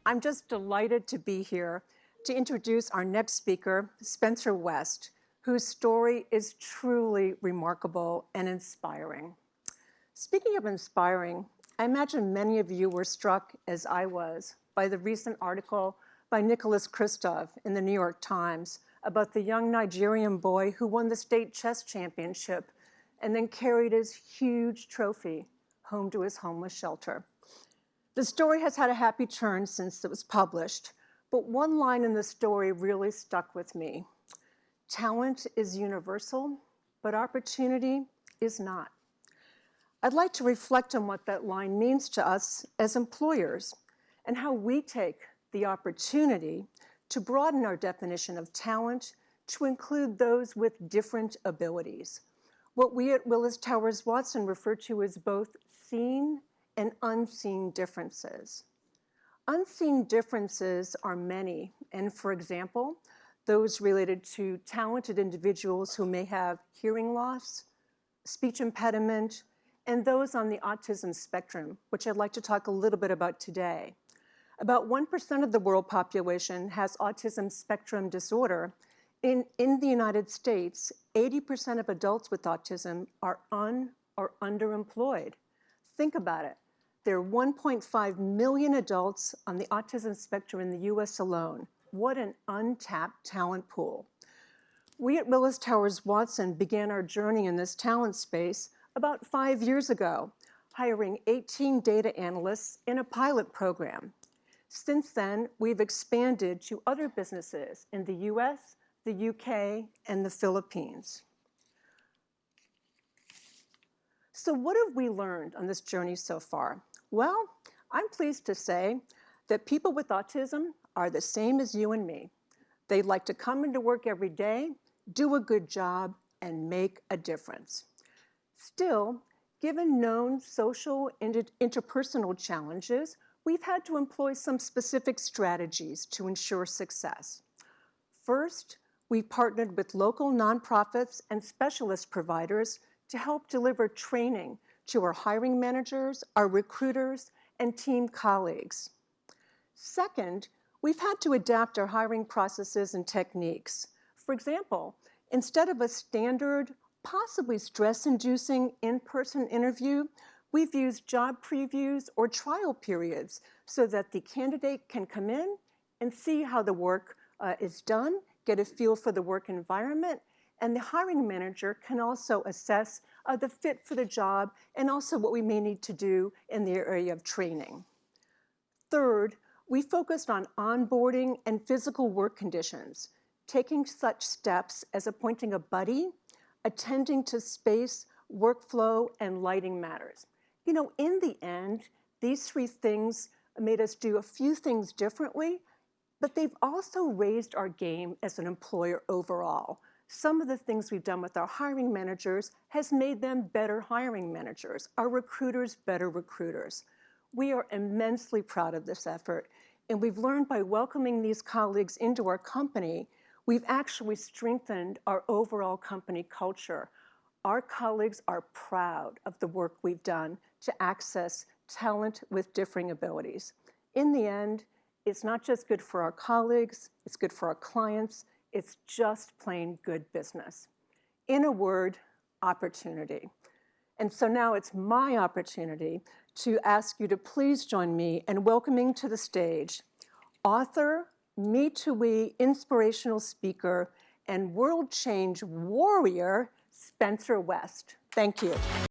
I'm just delighted to be here to introduce our next speaker, Spencer West, whose story is truly remarkable and inspiring. Speaking of inspiring, I imagine many of you were struck, as I was, by the recent article by Nicholas Kristof in the New York Times about the young Nigerian boy who won the state chess championship and then carried his huge trophy home to his homeless shelter. The story has had a happy turn since it was published, but one line in the story really stuck with me. Talent is universal, but opportunity is not. I'd like to reflect on what that line means to us as employers and how we take the opportunity to broaden our definition of talent to include those with different abilities, what we at Willis Towers Watson refer to as both seen and unseen differences. Unseen differences are many, and for example, those related to talented individuals who may have hearing loss, speech impediment, and those on the autism spectrum, which I'd like to talk a little bit about today. About 1% of the world population has autism spectrum disorder. In the United States, 80% of adults with autism are or underemployed. Think about it. There are 1.5 million adults on the autism spectrum in the US alone. What an untapped talent pool. We at Willis Towers Watson began our journey in this talent space about 5 years ago, hiring 18 data analysts in a pilot program. Since then, we've expanded to other businesses in the US, the UK, and the Philippines. So what have we learned on this journey so far? Well, I'm pleased to say that people with autism are the same as you and me. They'd like to come into work every day, do a good job, and make a difference. Still, given known social and interpersonal challenges, we've had to employ some specific strategies to ensure success. First, we've partnered with local nonprofits and specialist providers to help deliver training to our hiring managers, our recruiters, and team colleagues. Second, we've had to adapt our hiring processes and techniques. For example, instead of a standard, possibly stress-inducing in-person interview, we've used job previews or trial periods so that the candidate can come in and see how the work is done, get a feel for the work environment, and the hiring manager can also assess the fit for the job and also what we may need to do in the area of training. Third, we focused on onboarding and physical work conditions, taking such steps as appointing a buddy, attending to space, workflow, and lighting matters. You know, in the end, these three things made us do a few things differently, but they've also raised our game as an employer overall. Some of the things we've done with our hiring managers has made them better hiring managers, our recruiters better recruiters. We are immensely proud of this effort, and we've learned by welcoming these colleagues into our company, we've actually strengthened our overall company culture. Our colleagues are proud of the work we've done to access talent with differing abilities. In the end, it's not just good for our colleagues, it's good for our clients, it's just plain good business. In a word, opportunity. And so now it's my opportunity to ask you to please join me in welcoming to the stage author, Me Too We inspirational speaker, and world change warrior, Spencer West. Thank you.